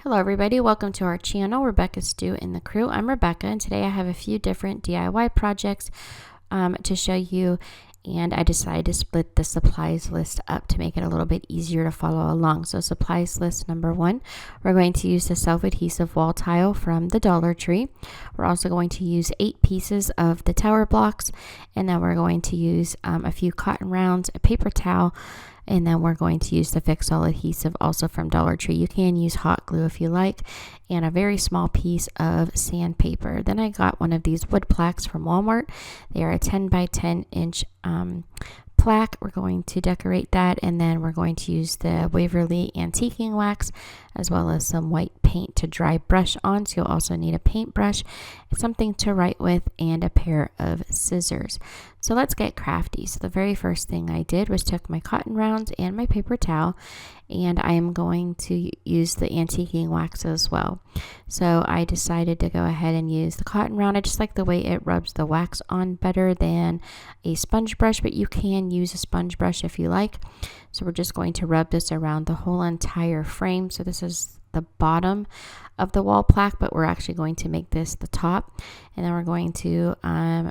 Hello everybody, welcome to our channel, Rebecca Stew and the crew. I'm Rebecca and today I have a few different DIY projects to show you, and I decided to split the supplies list up to make it a little bit easier to follow along. So supplies list number 1, we're going to use the self-adhesive wall tile from the Dollar Tree. We're also going to use 8 pieces of the tower blocks, and then we're going to use a few cotton rounds, a paper towel, and then we're going to use the Fix All adhesive also from Dollar Tree. You can use hot glue if you like, and a very small piece of sandpaper. Then I got one of these wood plaques from Walmart. They are a 10 by 10 inch plaque. We're going to decorate that, and then we're going to use the Waverly antiquing wax as well as some white paint to dry brush on. So you'll also need a paintbrush, something to write with, and a pair of scissors. So let's get crafty. So the very first thing I did was took my cotton rounds and my paper towel, and I am going to use the antiquing wax as well. So I decided to go ahead and use the cotton round. I just like the way it rubs the wax on better than a sponge brush, but you can use a sponge brush if you like. So we're just going to rub this around the whole entire frame. So this is the bottom of the wall plaque, but we're actually going to make this the top, and then we're going to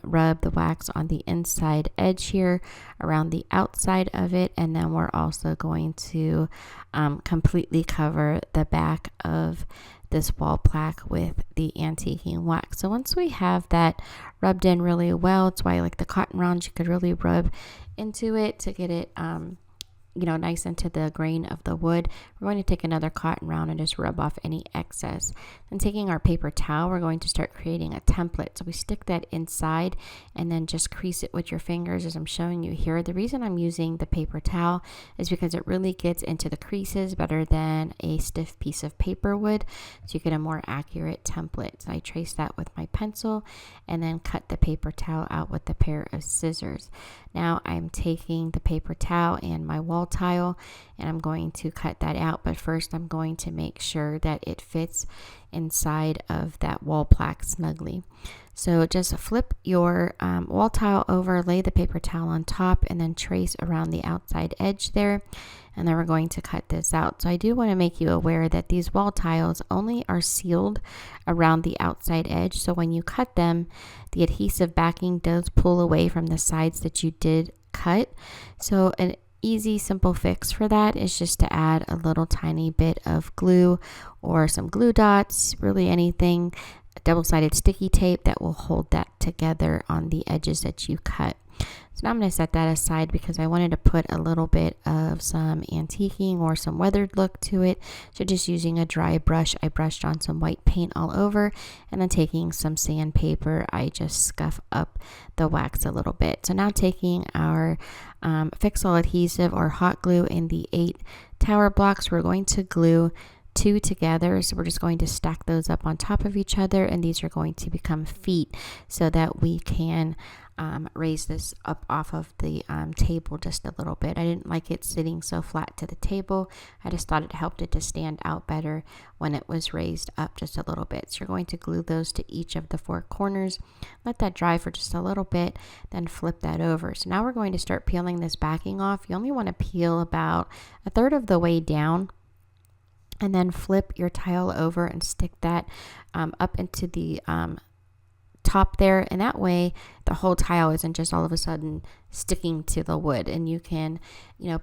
rub the wax on the inside edge here around the outside of it, and then we're also going to completely cover the back of this wall plaque with the antiquing wax. So once we have that rubbed in really well, it's why I like the cotton rounds. You could really rub into it to get it nice into the grain of the wood. We're going to take another cotton round and just rub off any excess. Then taking our paper towel, we're going to start creating a template. So we stick that inside and then just crease it with your fingers as I'm showing you here. The reason I'm using the paper towel is because it really gets into the creases better than a stiff piece of paper would, so you get a more accurate template. So I trace that with my pencil and then cut the paper towel out with a pair of scissors. Now I'm taking the paper towel and my wall tile, and I'm going to cut that out, but first I'm going to make sure that it fits inside of that wall plaque snugly. So just flip your wall tile over, lay the paper towel on top, and then trace around the outside edge there, and then we're going to cut this out. So I do want to make you aware that these wall tiles only are sealed around the outside edge, so when you cut them, the adhesive backing does pull away from the sides that you did cut. So an easy, simple fix for that is just to add a little tiny bit of glue or some glue dots, really anything, double-sided sticky tape that will hold that together on the edges that you cut. So now I'm going to set that aside because I wanted to put a little bit of some antiquing or some weathered look to it. So just using a dry brush, I brushed on some white paint all over, and then taking some sandpaper, I just scuff up the wax a little bit. So now taking our Fix All adhesive or hot glue in the 8 tower blocks, we're going to glue 2 together. So we're just going to stack those up on top of each other, and these are going to become feet so that we can raise this up off of the table just a little bit. I didn't like it sitting so flat to the table. I just thought it helped it to stand out better when it was raised up just a little bit. So you're going to glue those to each of the 4 corners, let that dry for just a little bit, then flip that over. So now we're going to start peeling this backing off. You only want to peel about 1/3 of the way down, and then flip your tile over and stick that up into the top there, and that way the whole tile isn't just all of a sudden sticking to the wood, and you can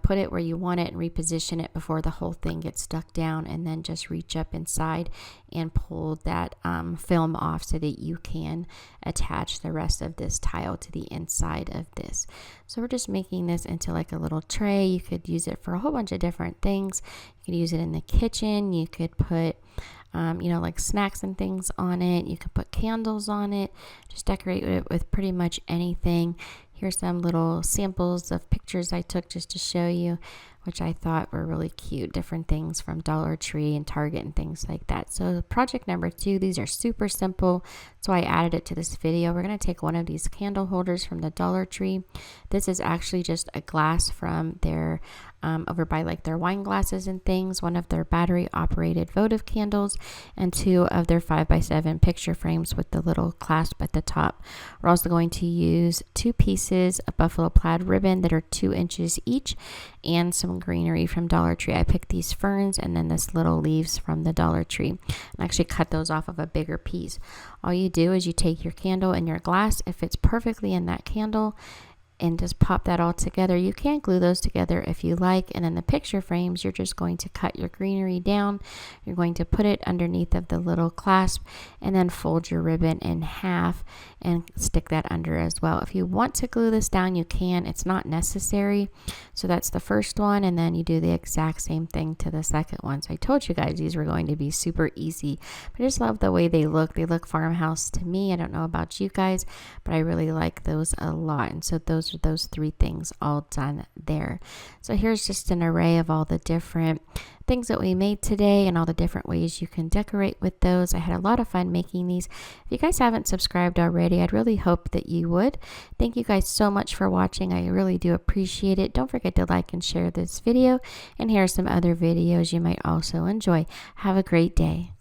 put it where you want it and reposition it before the whole thing gets stuck down, and then just reach up inside and pull that film off so that you can attach the rest of this tile to the inside of this. So we're just making this into like a little tray. You could use it for a whole bunch of different things. You could use it in the kitchen. You could put like snacks and things on it. You can put candles on it. Just decorate it with pretty much anything. Here's some little samples of pictures I took just to show you, which I thought were really cute. Different things from Dollar Tree and Target and things like that. So project number 2, these are super simple, so I added it to this video. We're going to take one of these candle holders from the Dollar Tree. This is actually just a glass from their over by like their wine glasses and things, one of their battery operated votive candles, and 2 of their 5x7 picture frames with the little clasp at the top. We're also going to use 2 pieces of buffalo plaid ribbon that are 2 inches each, and some greenery from Dollar Tree. I picked these ferns and then this little leaves from the Dollar Tree, and actually cut those off of a bigger piece. All you do is you take your candle and your glass, it fits perfectly in that candle, and just pop that all together. You can glue those together if you like, and then the picture frames, you're just going to cut your greenery down, you're going to put it underneath of the little clasp, and then fold your ribbon in half and stick that under as well. If you want to glue this down, you can. It's not necessary. So that's the first one, and then you do the exact same thing to the second one. So I told you guys these were going to be super easy, but I just love the way they look. They look farmhouse to me. I don't know about you guys, but I really like those a lot. And so those are those 3 things all done there. So here's just an array of all the different things that we made today and all the different ways you can decorate with those. I had a lot of fun making these. If you guys haven't subscribed already, I'd really hope that you would. Thank you guys so much for watching. I really do appreciate it. Don't forget to like and share this video, and here are some other videos you might also enjoy. Have a great day.